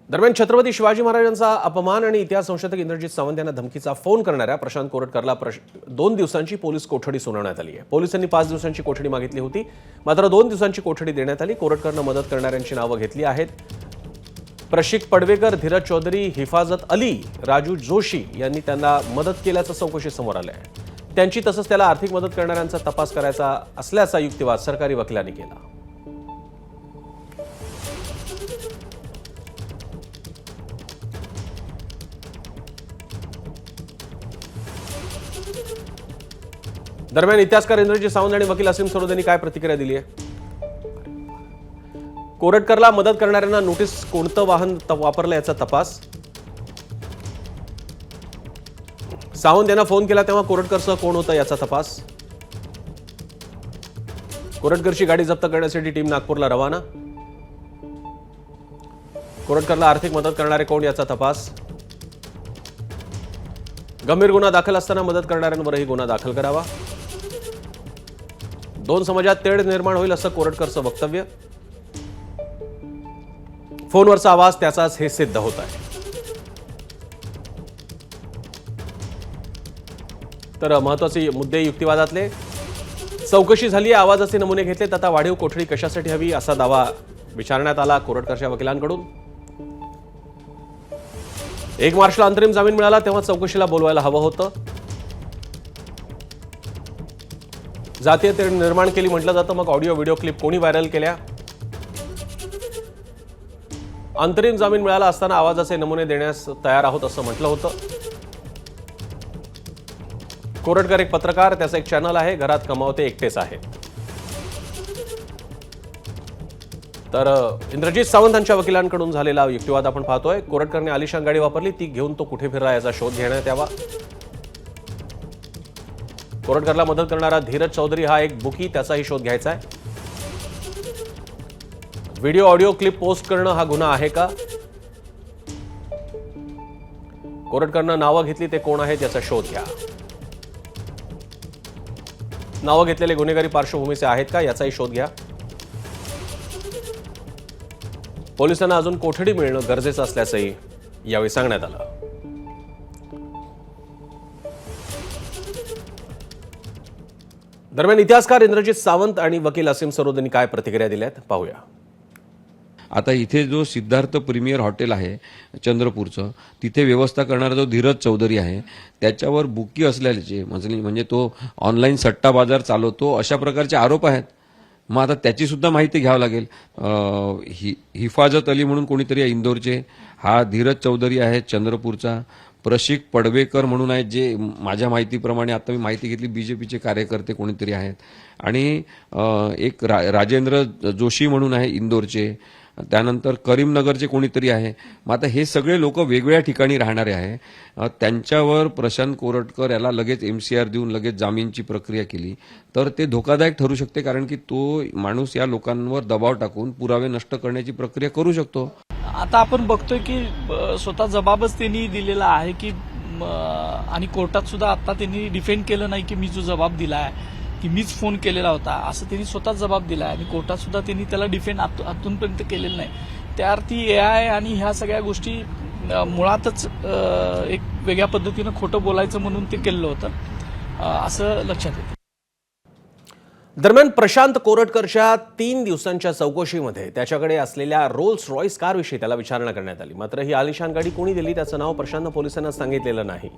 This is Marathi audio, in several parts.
दरम्यान छत्रपती शिवाजी महाराजांचा अपमान आणि इतिहास संशोधक इंद्रजित सावंत यांना धमकीचा फोन करणाऱ्या प्रशांत कोरटकरला 2 दिवसांची पोलीस कोठडी सुनावण्यात आली आहे। पोलिसांनी 5 दिवसांची कोठडी मागितली होती, मात्र 2 दिवसांची कोठडी देण्यात आली। कोरटकरनं मदत करणाऱ्यांची नावं घेतली आहेत। प्रशिक पडवेकर, धीरज चौधरी, हिफाजत अली, राजू जोशी यांनी त्यांना मदत केल्याचं चौकशी समोर आलं आहे। त्यांची तसंच त्याला आर्थिक मदत करणाऱ्यांचा तपास करायचा असल्याचा युक्तिवाद सरकारी वकिलांनी केला। दरम्यान इतिहासकार इंद्रजित सावंत आणि वकील असीम सरोद यांनी काय प्रतिक्रिया दिली आहे? कोरटकरला मदत करणाऱ्यांना नोटीस कोणतं वाहन वापरलं याचा तपास। सावंत यांना फोन केला तेव्हा कोरटकरसह कोण होतं याचा तपास। कोरटकरची गाडी जप्त करण्यासाठी टीम नागपूरला रवाना। कोरटकरला आर्थिक मदत करणारे कोण याचा तपास। गंभीर गुन्हा दाखल असताना मदत करणाऱ्यांवरही गुन्हा दाखल करावा। 2 समाजात तेढ निर्माण होईल असं कोरटकरचं वक्तव्य। फोनवरचा आवाज त्याचाच हे सिद्ध होत आहे। तर महत्त्वाचे मुद्दे युक्तिवादातले। चौकशी झाली, आवाजाचे नमुने घेतलेत, आता वाढीव कोठडी कशासाठी हवी असा दावा विचारण्यात आला कोरटकरच्या वकिलांकडून। 1 मार्चला अंतरिम जामीन मिळाला तेव्हा चौकशीला बोलवायला हवं होतं। जातीय तेढ निर्माण केली म्हटलं जातं, मग ऑडिओ व्हिडिओ क्लिप कोणी व्हायरल केल्या? अंतरिम जामीन मिळाला असताना आवाजाचे नमुने देण्यास तयार आहोत असं म्हटलं होतं। कोरटकर एक पत्रकार, त्याचं एक चॅनल आहे, घरात कमावते एकटेच आहे। तर इंद्रजित सावंतांच्या वकिलांकडून झालेला युक्तिवाद आपण पाहतोय। कोरटकरने आलिशान गाडी वापरली, ती घेऊन तो कुठे फिरला याचा शोध घेण्यात यावा। कोरटकरला मदत करणारा धीरज चौधरी हा एक बुकी, त्याचाही शोध घ्यायचा आहे। व्हिडिओ ऑडिओ क्लिप पोस्ट करणं हा गुन्हा आहे का? कोरटकरनं नावं घेतली ते कोण आहेत याचा शोध घ्या। नावं घेतलेले गुन्हेगारी पार्श्वभूमीचे आहेत का याचाही शोध घ्या। पोलिसांना अजून कोठडी मिळणं गरजेचं असल्याचंही यावेळी सांगण्यात आलं। दरम्यान इतिहासकार इंद्रजित सावंत आणि वकील असीम सरोद यांनी काय प्रतिक्रिया दिल्यात पाहूया। आता इथे जो सिद्धार्थ प्रीमियर हॉटेल आहे चंद्रपूरचं, तिथे व्यवस्था करणारा जो धीरज चौधरी आहे त्याच्यावर बुकी असल्याचे म्हणजे तो ऑनलाईन सट्टा बाजार चालवतो अशा प्रकारचे आरोप आहेत। मग आता त्याची सुद्धा माहिती घ्यावी लागेल। हिफाजत अली म्हणून कोणीतरी आहे इंदोरचे, हा धीरज चौधरी आहे चंद्रपूरचा। प्रशिक पडवेकर म्हणून आहेत, जे माझ्या माहितीप्रमाणे आता मी माहिती घेतली बीजेपीचे कार्यकर्ते कोणीतरी आहेत। आणि एक राजेंद्र जोशी म्हणून आहे इंदोरचे, त्यानंतर करीमनगरचे कोणीतरी आहे। मग आता हे सगळे लोक वेगवेगळ्या ठिकाणी राहणारे आहे। त्यांच्यावर प्रशांत कोरटकर याला लगेच MCR देऊन लगेच जामीनची प्रक्रिया केली तर ते धोकादायक ठरू शकते, कारण की तो माणूस या लोकांवर दबाव टाकून पुरावे नष्ट करण्याची प्रक्रिया करू शकतो। आता आपण बघतोय की स्वतः जबाबच त्यांनी दिलेला आहे की आणि कोर्टात सुद्धा आता त्यांनी डिफेंड केलं नाही की मी जो जबाब दिला आहे की मीच फोन केलेला होता, असं त्यांनी स्वतः जबाब दिला आहे। आणि कोर्टात सुद्धा त्यांनी त्याला डिफेंड अजूनपर्यंत केलेलं नाही। त्या अर्थी AI आणि ह्या सगळ्या गोष्टी मुळातच एक वेगळ्या पद्धतीनं खोटं बोलायचं म्हणून ते केलेलं होतं असं लक्षात येतं। दरम्यान प्रशांत कोरटकरच्या 3 दिवसांच्या चौकशीमध्ये त्याच्याकडे असलेल्या रोल्स रॉयस कारविषयी त्याला विचारणा करण्यात आली, मात्र ही आलिशान गाडी कोणी दिली त्याचं नाव प्रशांत पोलिसांना सांगितलेलं नाही।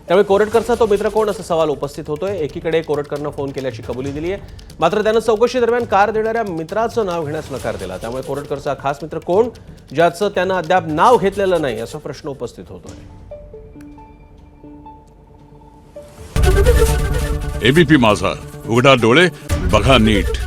त्यामुळे कोरटकरचा तो मित्र कोण असा सवाल उपस्थित होतोय। एकीकडे कोरटकरनं फोन केल्याची कबुली दिली आहे, मात्र त्यानं चौकशी दरम्यान कार देणाऱ्या मित्राचं नाव घेण्यास नकार दिला। त्यामुळे कोरटकरचा खास मित्र कोण, ज्याचं त्यानं अद्याप नाव घेतलेलं नाही असा प्रश्न उपस्थित होतोय। ABP माझा, उघडा डोळे बघा नीट।